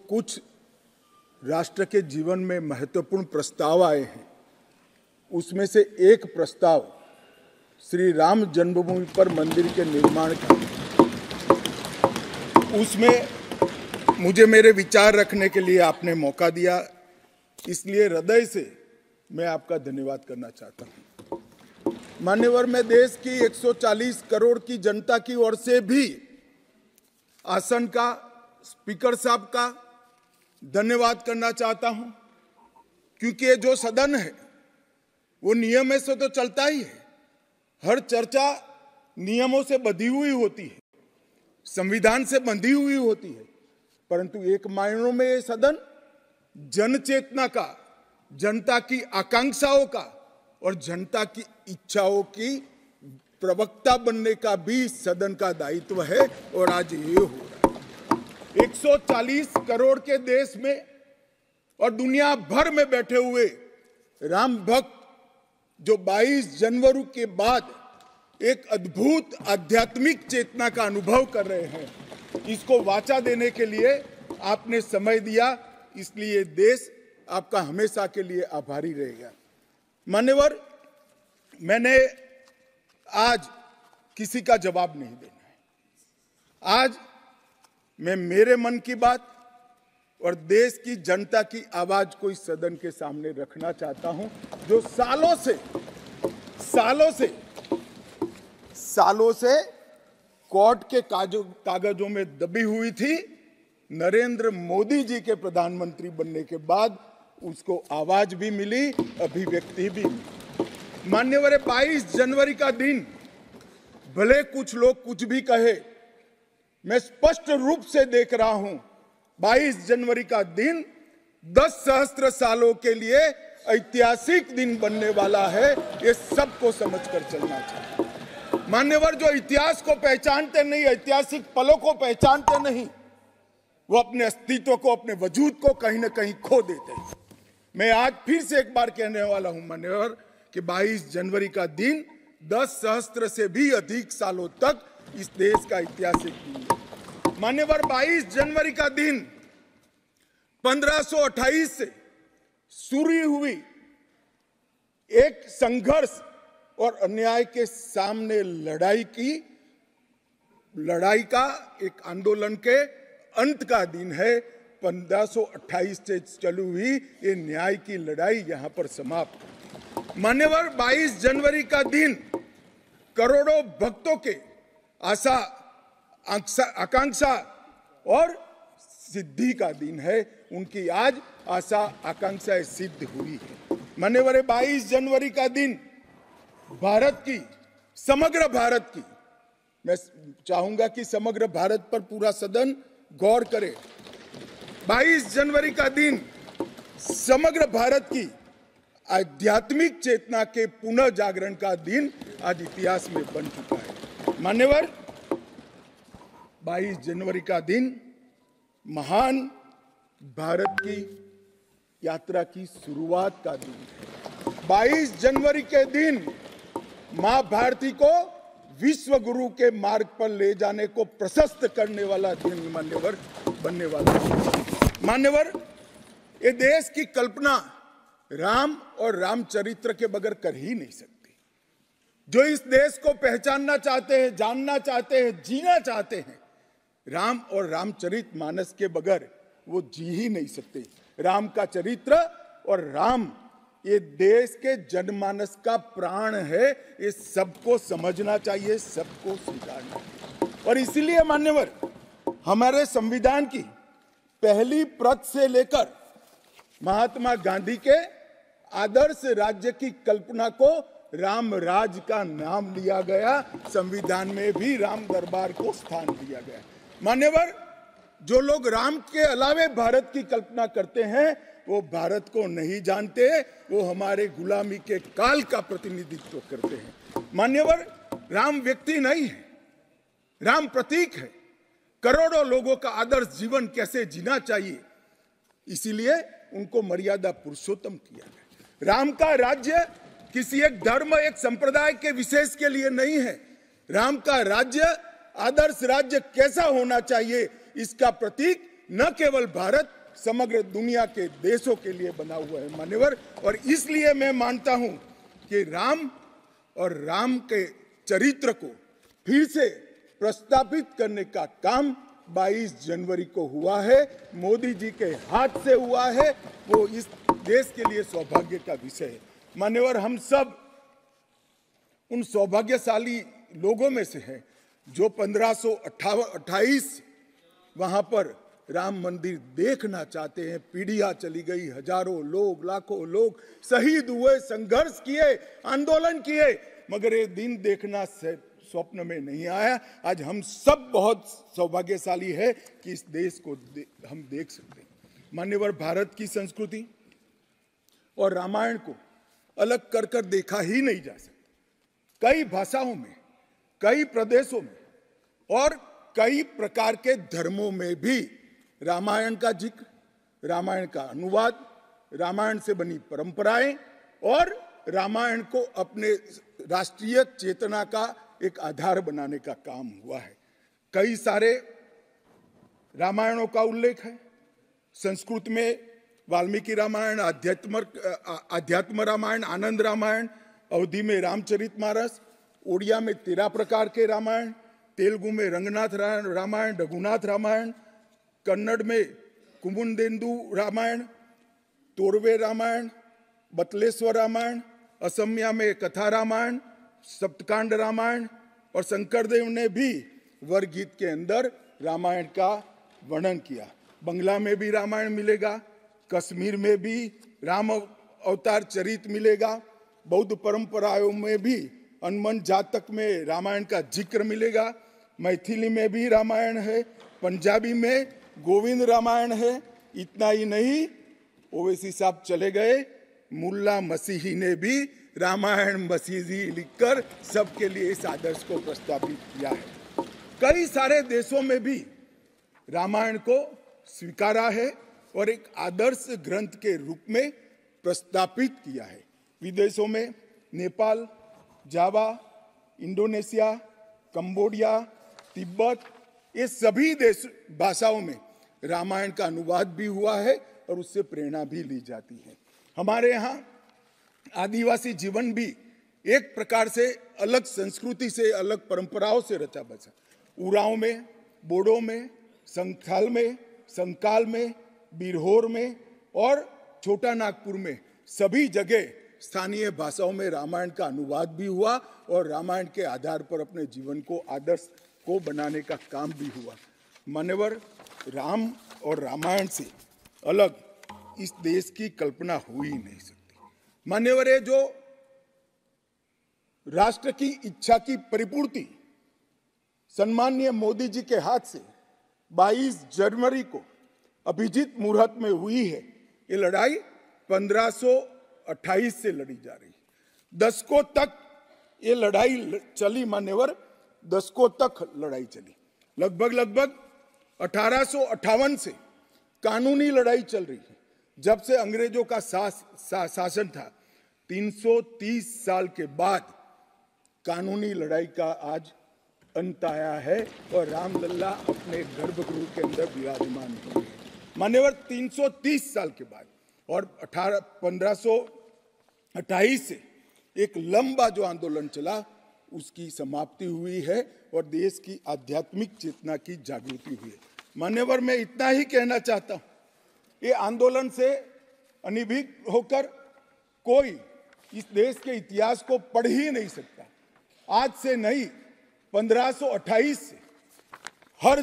कुछ राष्ट्र के जीवन में महत्वपूर्ण प्रस्ताव आए हैं, उसमें से एक प्रस्ताव श्री राम जन्मभूमि पर मंदिर के निर्माण का, उसमें मुझे मेरे विचार रखने के लिए आपने मौका दिया, इसलिए हृदय से मैं आपका धन्यवाद करना चाहता हूं। मान्यवर, मैं देश की 140 करोड़ की जनता की ओर से भी आसन का, स्पीकर साहब का धन्यवाद करना चाहता हूं, क्योंकि ये जो सदन है वो नियम से तो चलता ही है। हर चर्चा नियमों से बंधी हुई होती है, संविधान से बंधी हुई होती है, परंतु एक मायनों में ये सदन जन चेतना का, जनता की आकांक्षाओं का और जनता की इच्छाओं की प्रवक्ता बनने का भी सदन का दायित्व है, और आज ये हो रहा है। 140 करोड़ के देश में और दुनिया भर में बैठे हुए राम भक्त जो 22 जनवरी के बाद एक अद्भुत आध्यात्मिक चेतना का अनुभव कर रहे हैं, इसको वाचा देने के लिए आपने समय दिया, इसलिए देश आपका हमेशा के लिए आभारी रहेगा। मान्यवर, मैंने आज किसी का जवाब नहीं देना है। आज मैं मेरे मन की बात और देश की जनता की आवाज को इस सदन के सामने रखना चाहता हूं, जो सालों से कोर्ट के कागजों में दबी हुई थी। नरेंद्र मोदी जी के प्रधानमंत्री बनने के बाद उसको आवाज भी मिली, अभिव्यक्ति भी मिली। मान्यवर, 22 जनवरी का दिन, भले कुछ लोग कुछ भी कहे, मैं स्पष्ट रूप से देख रहा हूं 22 जनवरी का दिन 10 सहस्त्र सालों के लिए ऐतिहासिक दिन बनने वाला है, ये सबको समझकर चलना चाहिए। मान्यवर, जो इतिहास को पहचानते नहीं, ऐतिहासिक पलों को पहचानते नहीं, वो अपने अस्तित्व को, अपने वजूद को कहीं ना कहीं खो देते हैं। मैं आज फिर से एक बार कहने वाला हूं मान्यवर कि 22 जनवरी का दिन 10 सहस्त्र से भी अधिक सालों तक इस देश का ऐतिहासिक दिन है। मान्यवर, 22 जनवरी का दिन 1528 से शुरू हुई एक संघर्ष और अन्याय के सामने लड़ाई का एक आंदोलन के अंत का दिन है। 1528 से चली हुई ये न्याय की लड़ाई यहां पर समाप्त। मान्यवर, 22 जनवरी का दिन करोड़ों भक्तों के आशा, आकांक्षा और सिद्धि का दिन है। उनकी आज आशा आकांक्षाएं सिद्ध हुई है। मान्यवर, 22 जनवरी का दिन भारत की, समग्र भारत की, मैं चाहूंगा कि समग्र भारत पर पूरा सदन गौर करे। 22 जनवरी का दिन समग्र भारत की आध्यात्मिक चेतना के पुनः जागरण का दिन आज इतिहास में बन चुका है। मान्यवर, 22 जनवरी का दिन महान भारत की यात्रा की शुरुआत का दिन है। 22 जनवरी के दिन मां भारती को विश्व गुरु के मार्ग पर ले जाने को प्रशस्त करने वाला दिन मान्यवर बनने वाला है। मान्यवर, ये देश की कल्पना राम और रामचरित्र के बगैर कर ही नहीं सकती। जो इस देश को पहचानना चाहते हैं, जानना चाहते हैं, जीना चाहते हैं, राम और रामचरित मानस के बगैर वो जी ही नहीं सकते। राम का चरित्र और राम ये देश के जनमानस का प्राण है, ये सबको समझना चाहिए, सबको स्वीकारना चाहिए। और इसीलिए मान्यवर, हमारे संविधान की पहली प्रत से लेकर महात्मा गांधी के आदर्श राज्य की कल्पना को राम राज का नाम दिया गया। संविधान में भी राम दरबार को स्थान दिया गया। मान्यवर, जो लोग राम के अलावे भारत की कल्पना करते हैं वो भारत को नहीं जानते, वो हमारे गुलामी के काल का प्रतिनिधित्व करते हैं। मान्यवर, राम व्यक्ति नहीं है, राम प्रतीक है। करोड़ों लोगों का आदर्श जीवन कैसे जीना चाहिए, इसीलिए उनको मर्यादा पुरुषोत्तम किया गया। राम का राज्य किसी एक धर्म, एक संप्रदाय के विशेष के लिए नहीं है। राम का राज्य, आदर्श राज्य कैसा होना चाहिए, इसका प्रतीक न केवल भारत, समग्र दुनिया के देशों के लिए बना हुआ है मान्यवर। और इसलिए मैं मानता हूं कि राम और राम के चरित्र को फिर से प्रस्तावित करने का काम 22 जनवरी को हुआ है, मोदी जी के हाथ से हुआ है। वो इस देश के लिए सौभाग्य का विषय है मान्यवर। हम सब उन सौभाग्यशाली लोगों में से हैं जो 1528 वहां पर राम मंदिर देखना चाहते हैं। पीढ़ियां चली गई, हजारों लोग, लाखों लोग शहीद हुए, संघर्ष किए, आंदोलन किए, मगर ये दिन देखना स्वप्न में नहीं आया। आज हम सब बहुत सौभाग्यशाली है कि इस देश को हम देख सकते हैं मान्यवर। भारत की संस्कृति और रामायण को अलग कर कर देखा ही नहीं जा सकता। कई भाषाओं में, कई प्रदेशों में और कई प्रकार के धर्मों में भी रामायण का जिक्र, रामायण का अनुवाद, रामायण से बनी परंपराएं और रामायण को अपने राष्ट्रीय चेतना का एक आधार बनाने का काम हुआ है। कई सारे रामायणों का उल्लेख है। संस्कृत में वाल्मीकि रामायण, अध्यात्म रामायण, आनंद रामायण, अवधी में रामचरितमानस, ओडिया में 13 प्रकार के रामायण, तेलुगु में रंगनाथ रामायण, रघुनाथ रामायण, कन्नड़ में कुमुदेंदु रामायण, तोरवे रामायण, बतलेश्वर रामायण, असमिया में कथा रामायण, सप्तकांड रामायण और शंकरदेव ने भी वरगीत के अंदर रामायण का वर्णन किया। बंगला में भी रामायण मिलेगा, कश्मीर में भी राम अवतार चरित मिलेगा, बौद्ध परंपराओं में भी हनुमान जातक में रामायण का जिक्र मिलेगा, मैथिली में भी रामायण है, पंजाबी में गोविंद रामायण है। इतना ही नहीं, ओवैसी साहब चले गए, मुल्ला मसीही ने भी रामायण मसीही लिखकर सबके लिए इस आदर्श को प्रस्तावित किया है। कई सारे देशों में भी रामायण को स्वीकारा है और एक आदर्श ग्रंथ के रूप में प्रस्तावित किया है। विदेशों में नेपाल, जावा, इंडोनेशिया, कंबोडिया, तिब्बत, ये सभी देश भाषाओं में रामायण का अनुवाद भी हुआ है और उससे प्रेरणा भी ली जाती है। हमारे यहाँ आदिवासी जीवन भी एक प्रकार से अलग संस्कृति से, अलग परंपराओं से रचा बचा। उरांव में, बोडो में, संथाल में, संकाल में, बिरहोर में और छोटा नागपुर में सभी जगह स्थानीय भाषाओं में रामायण का अनुवाद भी हुआ और रामायण के आधार पर अपने जीवन को, आदर्श को बनाने का काम भी हुआ। मान्यवर, राम और रामायण से अलग इस देश की कल्पना हो ही नहीं सकती। मान्यवर, ये जो राष्ट्र की इच्छा की परिपूर्ति सम्माननीय मोदी जी के हाथ से 22 जनवरी को अभिजीत मुहूर्त में हुई है। ये लड़ाई 1528 से लड़ी जा रही है। दशकों तक ये लड़ाई चली मान्यवर, दशकों तक लड़ाई चली। लगभग 1858 से कानूनी लड़ाई चल रही है। जब से अंग्रेजों का शासन था, 330 साल के बाद कानूनी लड़ाई का आज अंत आया है और रामलल्ला अपने गर्भगृह के अंदर विराजमान हुए हैं। मान्यवर, 330 साल के बाद और 1528 से एक लंबा जो आंदोलन चला उसकी समाप्ति हुई है और देश की आध्यात्मिक चेतना की जागृति हुई है। मान्यवर, मैं इतना ही कहना चाहता हूं, ये आंदोलन से अनभिज्ञ होकर कोई इस देश के इतिहास को पढ़ ही नहीं सकता। आज से नहीं, 1528 से हर